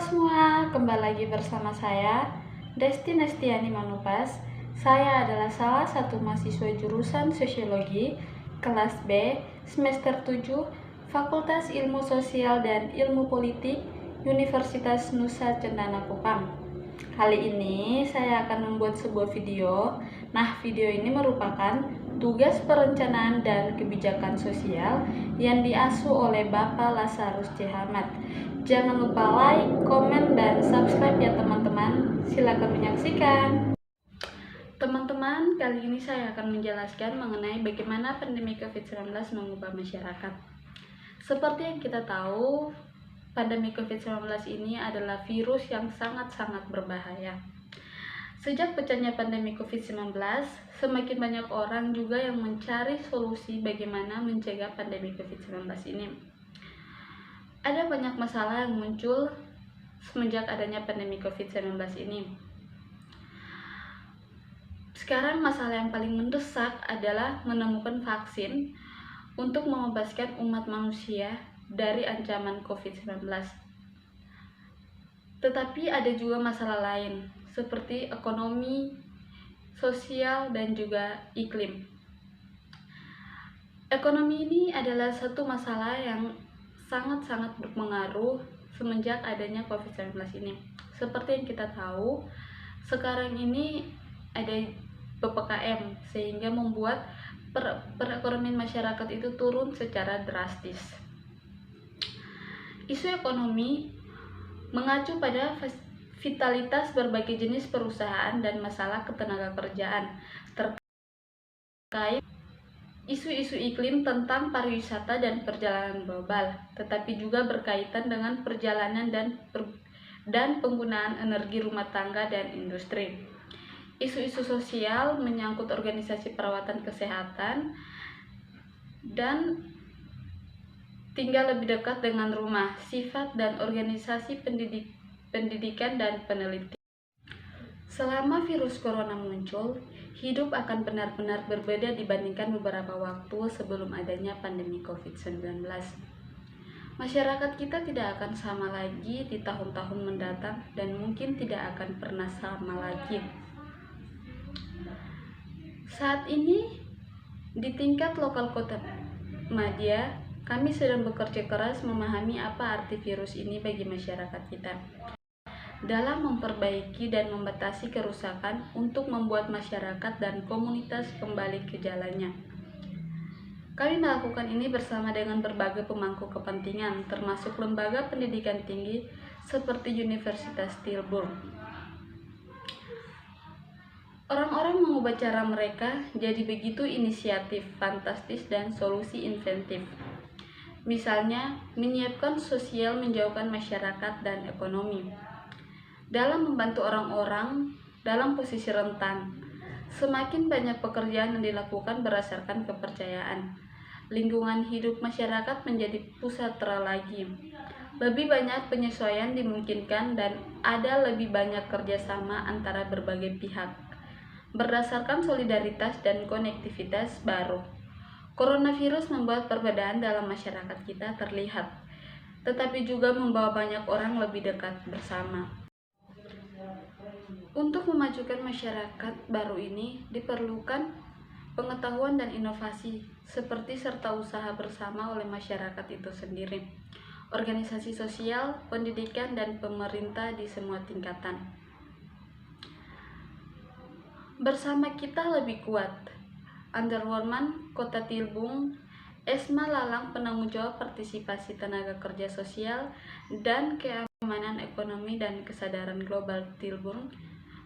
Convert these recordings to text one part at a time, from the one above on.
semua, kembali lagi bersama saya, Desti Nestiani Manupas. Saya adalah salah satu mahasiswa jurusan Sosiologi, kelas B, semester 7, Fakultas Ilmu Sosial dan Ilmu Politik, Universitas Nusa Cendana Kupang. Kali ini saya akan membuat sebuah video. Nah, video ini merupakan tugas perencanaan dan kebijakan sosial yang diasuh oleh Bapak Lazarus C. Hamad. Jangan lupa like, komen, dan subscribe ya teman-teman. Silakan menyaksikan. Teman-teman, kali ini saya akan menjelaskan mengenai bagaimana pandemi COVID-19 mengubah masyarakat. Seperti yang kita tahu, pandemi COVID-19 ini adalah virus yang sangat-sangat berbahaya. Sejak pecahnya pandemi COVID-19, semakin banyak orang juga yang mencari solusi bagaimana mencegah pandemi COVID-19 ini. Ada banyak masalah yang muncul semenjak adanya pandemi COVID-19 ini. Sekarang masalah yang paling mendesak adalah menemukan vaksin untuk membebaskan umat manusia dari ancaman COVID-19. Tetapi ada juga masalah lain, seperti ekonomi, sosial, dan juga iklim. Ekonomi ini adalah satu masalah yang sangat-sangat berpengaruh semenjak adanya COVID-19 ini. Seperti yang kita tahu, sekarang ini ada PPKM, sehingga membuat perekonomian masyarakat itu turun secara drastis. Isu ekonomi mengacu pada vitalitas berbagai jenis perusahaan dan masalah ketenagakerjaan terkait isu-isu iklim tentang pariwisata dan perjalanan global, tetapi juga berkaitan dengan perjalanan dan penggunaan energi rumah tangga dan industri. Isu-isu sosial menyangkut organisasi perawatan kesehatan dan tinggal lebih dekat dengan rumah, sifat dan organisasi pendidikan dan penelitian. Selama virus corona muncul, hidup akan benar-benar berbeda dibandingkan beberapa waktu sebelum adanya pandemi COVID-19. Masyarakat kita tidak akan sama lagi di tahun-tahun mendatang dan mungkin tidak akan pernah sama lagi. Saat ini, di tingkat lokal Kota Madya, kami sedang bekerja keras memahami apa arti virus ini bagi masyarakat kita, dalam memperbaiki dan membatasi kerusakan untuk membuat masyarakat dan komunitas kembali ke jalannya. Kami melakukan ini bersama dengan berbagai pemangku kepentingan, termasuk lembaga pendidikan tinggi seperti Universitas Tilburg. Orang-orang mengubah cara mereka jadi begitu inisiatif, fantastis, dan solusi inventif. Misalnya, menyiapkan sosial menjauhkan masyarakat dan ekonomi. Dalam membantu orang-orang dalam posisi rentan, semakin banyak pekerjaan yang dilakukan berdasarkan kepercayaan. Lingkungan hidup masyarakat menjadi pusat lagi. Lebih banyak penyesuaian dimungkinkan dan ada lebih banyak kerjasama antara berbagai pihak, berdasarkan solidaritas dan konektivitas baru. Coronavirus membuat perbedaan dalam masyarakat kita terlihat, tetapi juga membawa banyak orang lebih dekat bersama. Untuk memajukan masyarakat baru ini diperlukan pengetahuan dan inovasi, seperti serta usaha bersama oleh masyarakat itu sendiri, organisasi sosial, pendidikan, dan pemerintah di semua tingkatan. Bersama kita lebih kuat. Under Warman, Kota Tilburg, Esma Lalang, penanggung jawab partisipasi tenaga kerja sosial dan keamanan ekonomi dan kesadaran global Tilburg,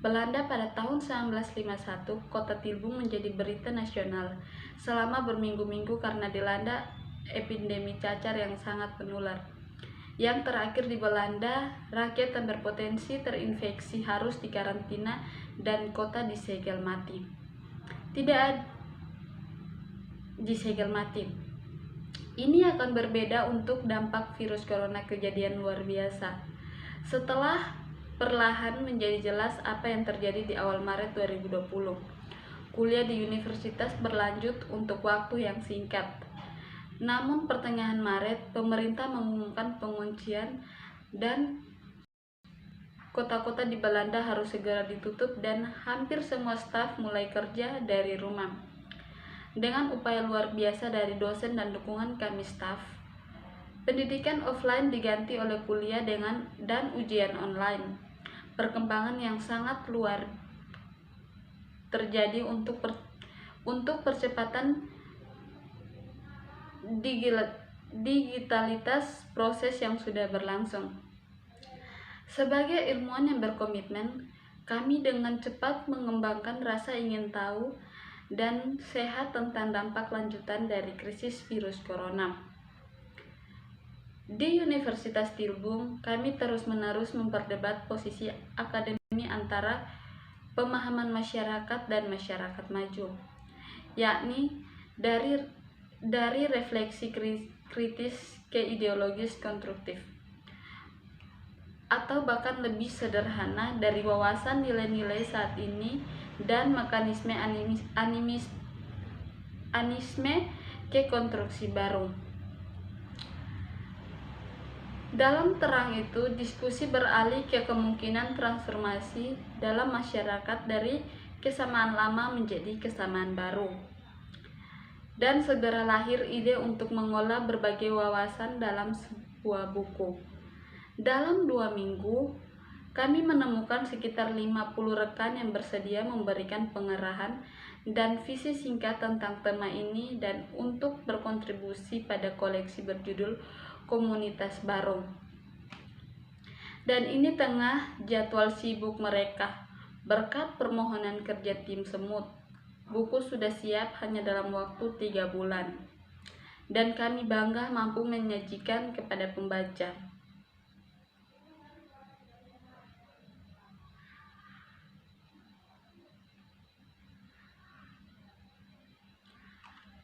Belanda. Pada tahun 1951, Kota Tilburg menjadi berita nasional selama berminggu-minggu karena dilanda epidemi cacar yang sangat menular. Yang terakhir di Belanda, rakyat yang berpotensi terinfeksi harus dikarantina dan kota disegel mati. Ini akan berbeda untuk dampak virus corona, kejadian luar biasa. Setelah perlahan menjadi jelas apa yang terjadi di awal Maret 2020. Kuliah di universitas berlanjut untuk waktu yang singkat. Namun pertengahan Maret, pemerintah mengumumkan penguncian dan kota-kota di Belanda harus segera ditutup dan hampir semua staf mulai kerja dari rumah. Dengan upaya luar biasa dari dosen dan dukungan kami staf, pendidikan offline diganti oleh kuliah dan ujian online. Perkembangan yang sangat luar terjadi untuk percepatan digitalitas proses yang sudah berlangsung. Sebagai ilmuwan yang berkomitmen, kami dengan cepat mengembangkan rasa ingin tahu dan sehat tentang dampak lanjutan dari krisis virus corona. Di Universitas Tilburg, kami terus-menerus memperdebat posisi akademi antara pemahaman masyarakat dan masyarakat maju, yakni dari refleksi kritis ke ideologis konstruktif, atau bahkan lebih sederhana dari wawasan nilai-nilai saat ini dan mekanisme animisme ke konstruksi baru. Dalam terang itu, diskusi beralih ke kemungkinan transformasi dalam masyarakat dari kesamaan lama menjadi kesamaan baru. Dan segera lahir ide untuk mengolah berbagai wawasan dalam sebuah buku. Dalam 2 minggu, kami menemukan sekitar 50 rekan yang bersedia memberikan pengerahan dan visi singkat tentang tema ini dan untuk berkontribusi pada koleksi berjudul Komunitas Baru. Dan ini tengah jadwal sibuk mereka. Berkat permohonan kerja tim semut, buku sudah siap hanya dalam waktu 3 bulan. Dan kami bangga mampu menyajikan kepada pembaca.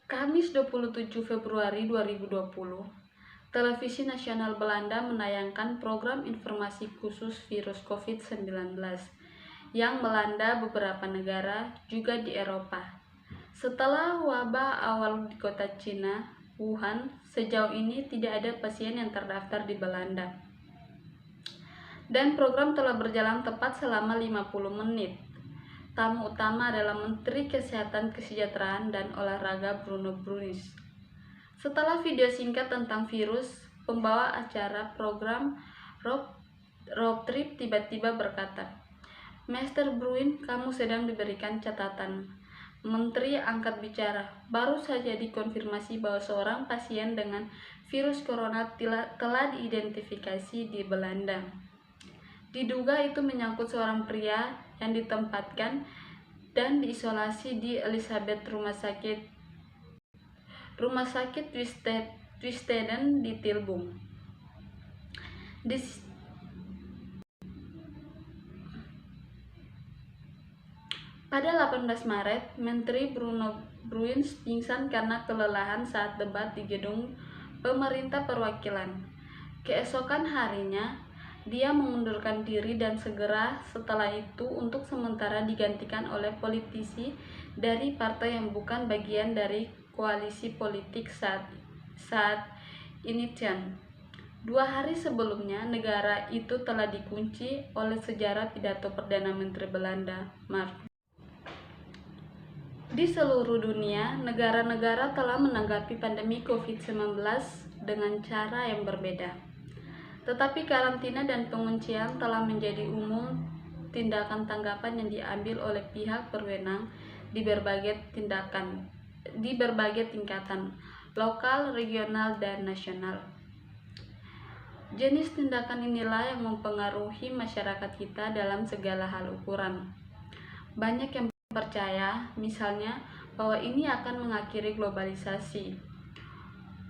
Kamis 27 Februari 2020, Televisi Nasional Belanda menayangkan program informasi khusus virus COVID-19 yang melanda beberapa negara juga di Eropa. Setelah wabah awal di kota Cina, Wuhan, sejauh ini tidak ada pasien yang terdaftar di Belanda. Dan program telah berjalan tepat selama 50 menit. Tamu utama adalah Menteri Kesehatan, Kesejahteraan, dan Olahraga Bruno Bruins. Setelah video singkat tentang virus, pembawa acara program Road Trip tiba-tiba berkata, "Mr. Bruin, kamu sedang diberikan catatan." Menteri angkat bicara, "Baru saja dikonfirmasi bahwa seorang pasien dengan virus corona telah diidentifikasi di Belanda. Diduga itu menyangkut seorang pria yang ditempatkan dan diisolasi di Elizabeth Rumah sakit Twisteden di Tilburg. Pada 18 Maret, Menteri Bruno Bruins pingsan karena kelelahan saat debat di gedung pemerintah perwakilan. Keesokan harinya, dia mengundurkan diri dan segera setelah itu untuk sementara digantikan oleh politisi dari partai yang bukan bagian dari koalisi politik saat ini. 2 hari sebelumnya, negara itu telah dikunci oleh sejarah pidato Perdana Menteri Belanda, Mark. Di seluruh dunia, negara-negara telah menanggapi pandemi COVID-19 dengan cara yang berbeda. Tetapi karantina dan penguncian telah menjadi umum tindakan tanggapan yang diambil oleh pihak berwenang di berbagai tingkatan, lokal, regional, dan nasional. Jenis tindakan inilah yang mempengaruhi masyarakat kita dalam segala hal ukuran. Banyak yang percaya, misalnya, bahwa ini akan mengakhiri globalisasi.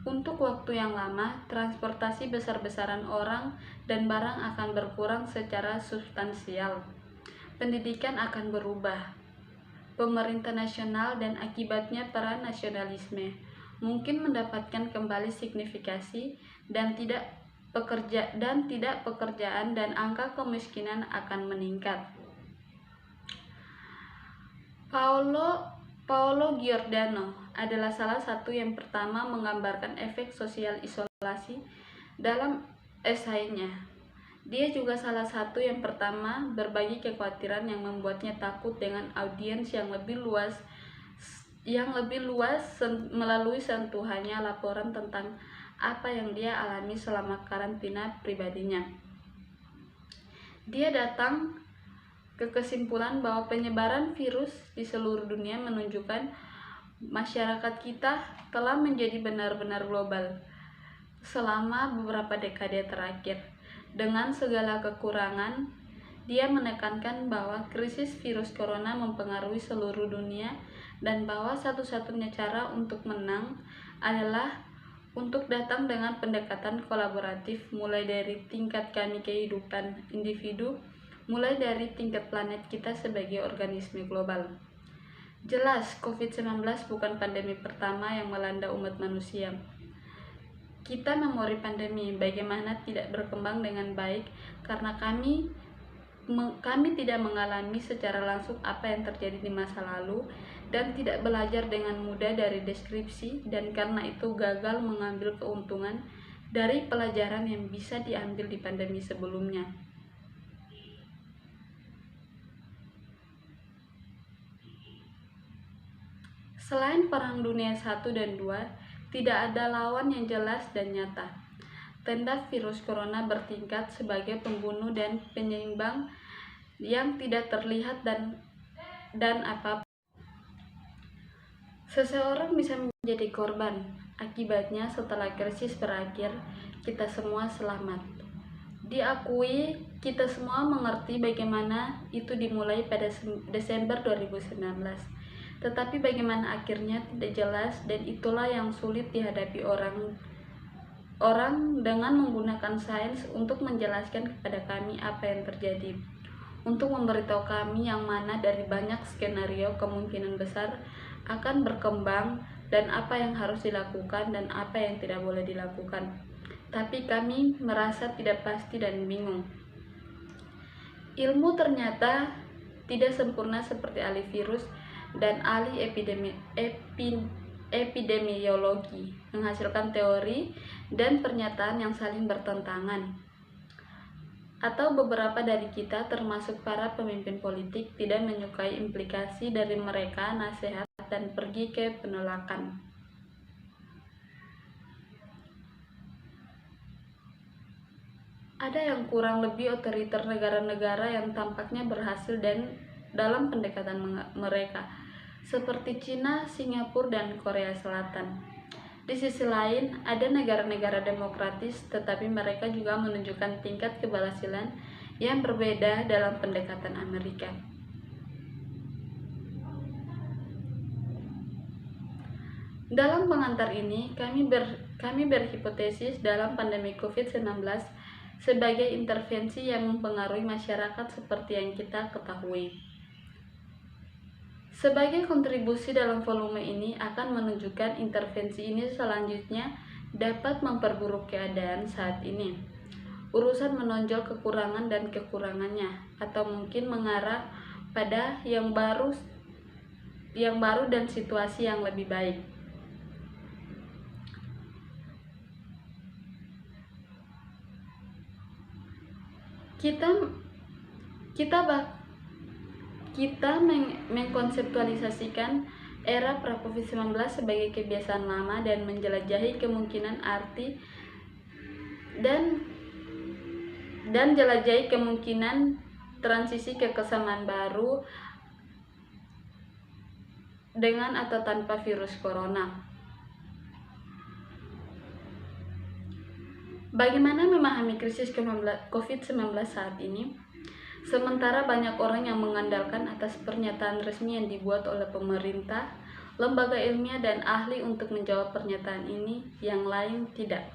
Untuk waktu yang lama, transportasi besar-besaran orang dan barang akan berkurang secara substansial. Pendidikan akan berubah. Pemerintah nasional dan akibatnya para nasionalisme mungkin mendapatkan kembali signifikasi dan tidak pekerjaan dan angka kemiskinan akan meningkat. Paolo Giordano adalah salah satu yang pertama menggambarkan efek sosial isolasi dalam esainya. Dia juga salah satu yang pertama berbagi kekhawatiran yang membuatnya takut dengan audiens yang lebih luas melalui sentuhannya laporan tentang apa yang dia alami selama karantina pribadinya. Dia datang ke kesimpulan bahwa penyebaran virus di seluruh dunia menunjukkan masyarakat kita telah menjadi benar-benar global selama beberapa dekade terakhir. Dengan segala kekurangan, dia menekankan bahwa krisis virus corona mempengaruhi seluruh dunia dan bahwa satu-satunya cara untuk menang adalah untuk datang dengan pendekatan kolaboratif mulai dari tingkat kami kehidupan individu, mulai dari tingkat planet kita sebagai organisme global. Jelas, COVID-19 bukan pandemi pertama yang melanda umat manusia. Kita memori pandemi bagaimana tidak berkembang dengan baik karena kami tidak mengalami secara langsung apa yang terjadi di masa lalu dan tidak belajar dengan mudah dari deskripsi, dan karena itu gagal mengambil keuntungan dari pelajaran yang bisa diambil di pandemi sebelumnya. Selain Perang Dunia I dan II, tidak ada lawan yang jelas dan nyata. Tanda virus corona bertingkat sebagai pembunuh dan penyeimbang yang tidak terlihat dan apa. Seseorang bisa menjadi korban. Akibatnya setelah krisis berakhir, kita semua selamat. Diakui, kita semua mengerti bagaimana itu dimulai pada Desember 2019. Tetapi bagaimana akhirnya tidak jelas, dan itulah yang sulit dihadapi orang dengan menggunakan sains untuk menjelaskan kepada kami apa yang terjadi, untuk memberitahu kami yang mana dari banyak skenario kemungkinan besar akan berkembang dan apa yang harus dilakukan dan apa yang tidak boleh dilakukan. Tapi kami merasa tidak pasti dan bingung. Ilmu ternyata tidak sempurna seperti ahli virus dan ahli epidemiologi menghasilkan teori dan pernyataan yang saling bertentangan. Atau beberapa dari kita, termasuk para pemimpin politik, tidak menyukai implikasi dari mereka nasihat dan pergi ke penolakan. Ada yang kurang lebih otoriter negara-negara yang tampaknya berhasil dalam pendekatan mereka, seperti Cina, Singapura, dan Korea Selatan. Di sisi lain, ada negara-negara demokratis, tetapi mereka juga menunjukkan tingkat keberhasilan yang berbeda dalam pendekatan Amerika. Dalam pengantar ini, kami berhipotesis dalam pandemi COVID-19 sebagai intervensi yang mempengaruhi masyarakat seperti yang kita ketahui. Sebagai kontribusi dalam volume ini akan menunjukkan intervensi ini selanjutnya dapat memperburuk keadaan saat ini. Urusan menonjol kekurangan dan kekurangannya, atau mungkin mengarah pada yang baru dan situasi yang lebih baik. Kita mengkonseptualisasikan era pra-COVID-19 sebagai kebiasaan lama dan menjelajahi kemungkinan arti dan jelajahi kemungkinan transisi ke kesamaan baru dengan atau tanpa virus corona. Bagaimana memahami krisis COVID-19 saat ini? Sementara banyak orang yang mengandalkan atas pernyataan resmi yang dibuat oleh pemerintah, lembaga ilmiah, dan ahli untuk menjawab pernyataan ini, yang lain tidak.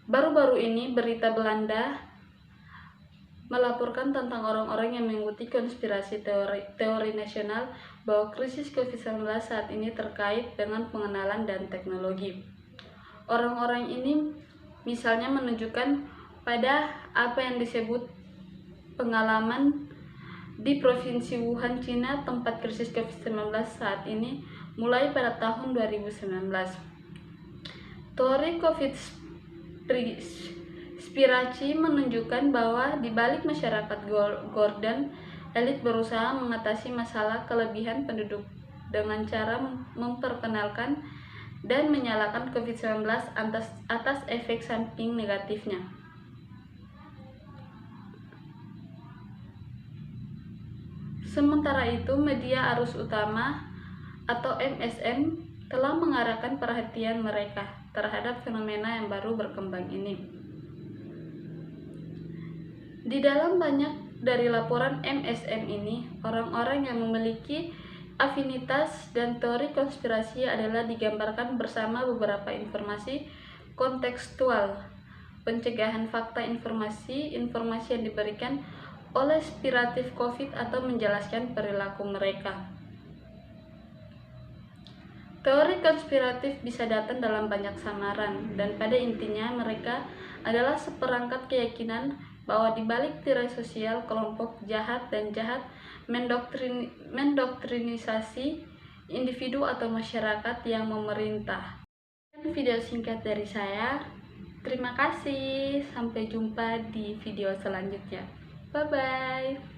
Baru-baru ini berita Belanda melaporkan tentang orang-orang yang mengikuti konspirasi teori nasional bahwa krisis COVID-19 saat ini terkait dengan pengenalan dan teknologi. Orang-orang ini misalnya menunjukkan pada apa yang disebut pengalaman di Provinsi Wuhan, Cina, tempat krisis COVID-19 saat ini mulai pada tahun 2019. Teori konspirasi menunjukkan bahwa di balik masyarakat Gordon, elit berusaha mengatasi masalah kelebihan penduduk dengan cara memperkenalkan dan menyalahkan COVID-19 atas efek samping negatifnya. Sementara itu, media arus utama atau MSM telah mengarahkan perhatian mereka terhadap fenomena yang baru berkembang ini. Di dalam banyak dari laporan MSM ini, orang-orang yang memiliki afinitas dan teori konspirasi adalah digambarkan bersama beberapa informasi kontekstual, pencegahan fakta informasi yang diberikan oleh spiratif COVID atau menjelaskan perilaku mereka. Teori konspiratif bisa datang dalam banyak samaran, dan pada intinya mereka adalah seperangkat keyakinan bahwa di balik tirai sosial, kelompok jahat mendoktrinisasi individu atau masyarakat yang memerintah. Video singkat dari saya. Terima kasih. Sampai jumpa di video selanjutnya. Bye-bye.